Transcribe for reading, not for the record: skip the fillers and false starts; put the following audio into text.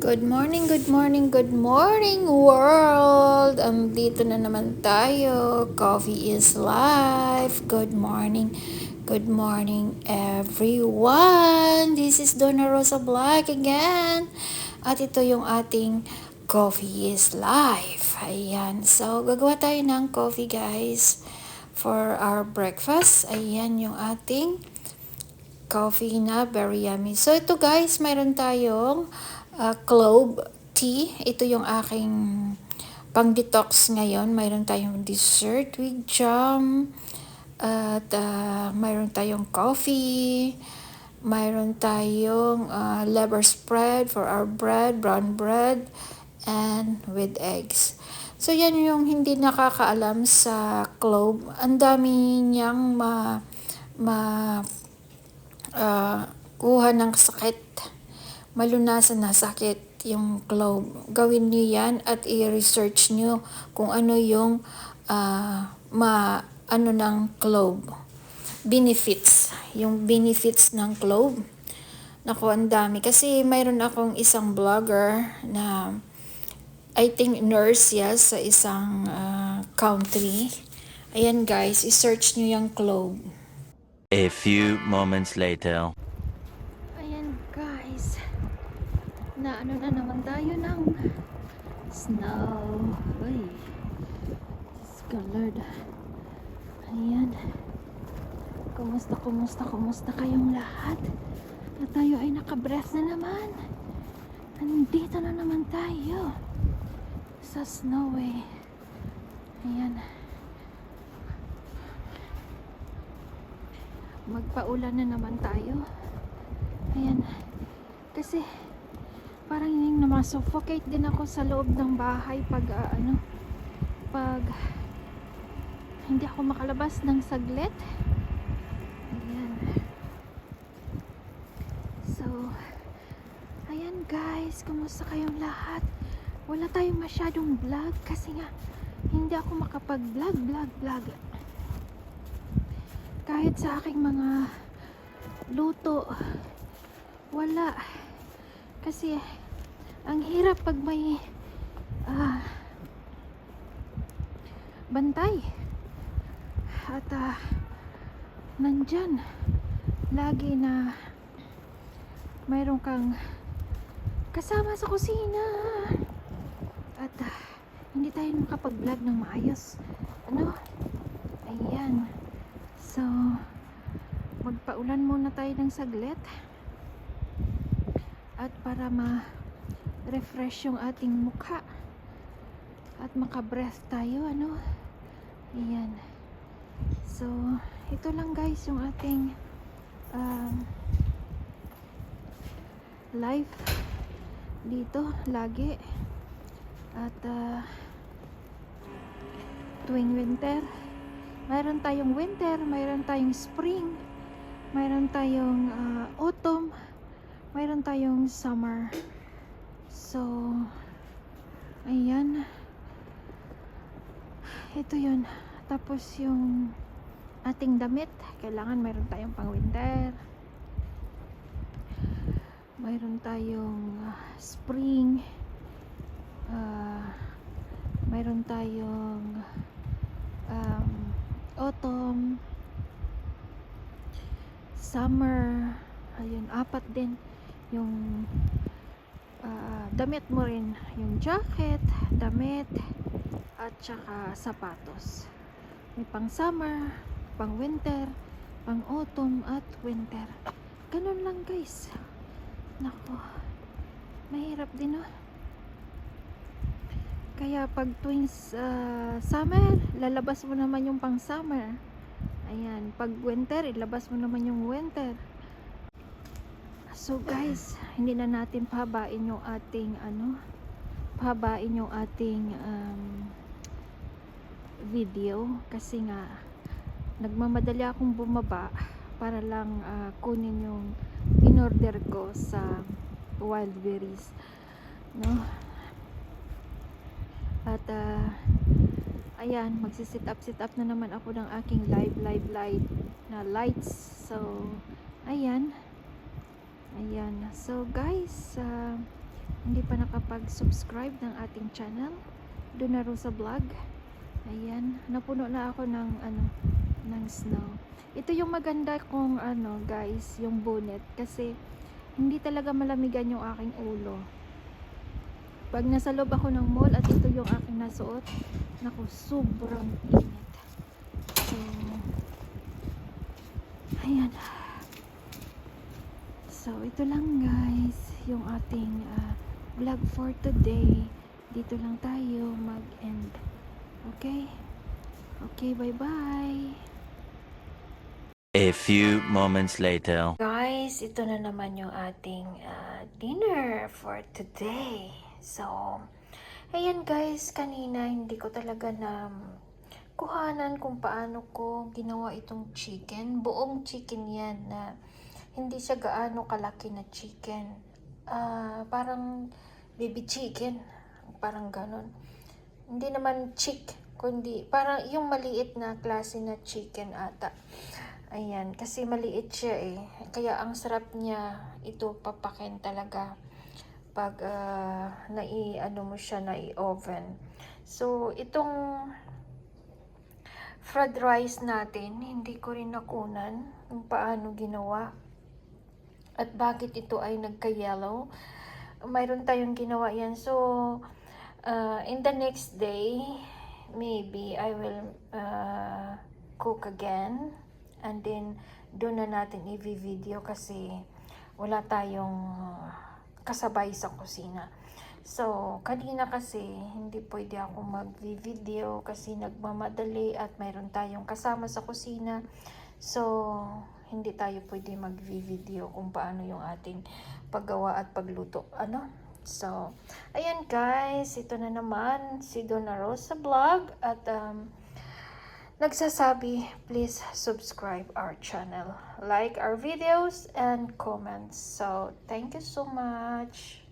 Good morning, good morning, good morning world! Andito na naman tayo. Coffee is life. Good morning everyone! This is Donna Rosa Black again. At ito yung ating Coffee is life. Ayan, so gagawa tayo ng coffee guys for our breakfast. Ayan yung ating coffee na very yummy. So ito guys, mayroon tayong clove tea. Ito yung aking pang-detox ngayon. Mayroon tayong dessert with jam. At mayroon tayong coffee. Mayroon tayong liver spread for our bread, brown bread, and with eggs. So yan yung hindi nakakaalam sa clove. Ang dami niyang kuha ng sakit, malunasan na sakit yung clove. Gawin niyo yan at i-research niyo kung ano yung ano ng clove. Benefits. Yung benefits ng clove. Naku, ang dami. Kasi mayroon akong isang vlogger na I think nurse yes, sa isang country. Ayan guys, i-search niyo yung clove. A few moments later. Ayan guys, na ano na naman tayo ng snow. Uy, colored. Ayan. Kumusta kayong lahat? Na tayo ay naka-breath na naman. Nandito na naman tayo sa snow eh. Ayan. Magpaulan na naman tayo. Ayan. Kasi parang yung namasuffocate din ako sa loob ng bahay pag pag hindi ako makalabas ng saglit. Ayan. So ayan guys, kumusta kayong lahat? Wala tayong masyadong vlog kasi nga hindi ako makapag-vlog. Kahit sa aking mga luto, wala. Kasi ang hirap pag may bantay. At nandyan lagi na mayroon kang kasama sa kusina. At hindi tayo makapag-vlog ng maayos. Ayan. So, magpaulan muna tayo ng saglit at para ma-refresh yung ating mukha at maka-breath tayo, Ayan. So, ito lang guys yung ating life dito lagi. At tuwing winter, mayroon tayong winter, mayroon tayong spring, mayroon tayong autumn, mayroon tayong summer. So, ayan. Ito yun. Tapos yung ating damit, kailangan mayroon tayong pang winter. Mayroon tayong spring. Mayroon tayong autumn, summer. Ayun, apat din yung damit mo rin, yung jacket, damit at saka sapatos. May pang summer, pang winter, pang autumn at winter. Ganun lang guys. Nako, mahirap din Kaya pag tuwing summer, lalabas mo naman yung pang summer. Ayan, pag winter, ilabas mo naman yung winter. So guys, hindi na natin pahabain yung ating video kasi nga nagmamadali akong bumaba para lang kunin yung in-order ko sa Wildberries, At ayan, magsi-sit up na naman ako ng aking live na lights. So ayan. So guys, hindi pa nakapag-subscribe ng ating channel, Donna Rosa Vlog. Ayan, napuno na ako ng ng snow. Ito yung maganda kong guys, yung bonnet, kasi hindi talaga malamigan yung aking ulo. Pag nasa loob ako ng mall at ito yung aking nasuot, naku, sobrang init. So, ayan. So, ito lang guys, yung ating vlog for today. Dito lang tayo mag-end. Okay? Okay, bye-bye. A few moments later. Guys, ito na naman yung ating dinner for today. So, ayan guys, kanina hindi ko talaga na kuhanan kung paano ko ginawa itong chicken. Buong chicken yan na hindi siya gaano kalaki na chicken. Parang baby chicken. Parang ganon. Hindi naman chick, kundi parang yung maliit na klase na chicken ata. Ayan, kasi maliit siya eh. Kaya ang sarap niya ito papakin talaga pag mo siya, nai-oven. So, itong fried rice natin, hindi ko rin nakunan kung paano ginawa. At bakit ito ay nagka-yellow. Mayroon tayong ginawa yan. So, in the next day, maybe I will cook again. And then, doon na natin i-video kasi wala tayong kasabay sa kusina. So, kanina kasi hindi pwede ako mag-video kasi nagmamadali at mayroon tayong kasama sa kusina. So, hindi tayo pwede mag-video kung paano yung ating paggawa at pagluto. So, ayan guys, ito na naman si Donna Rosa Vlog at nagsasabi, please subscribe our channel, like our videos, and comments. So, thank you so much.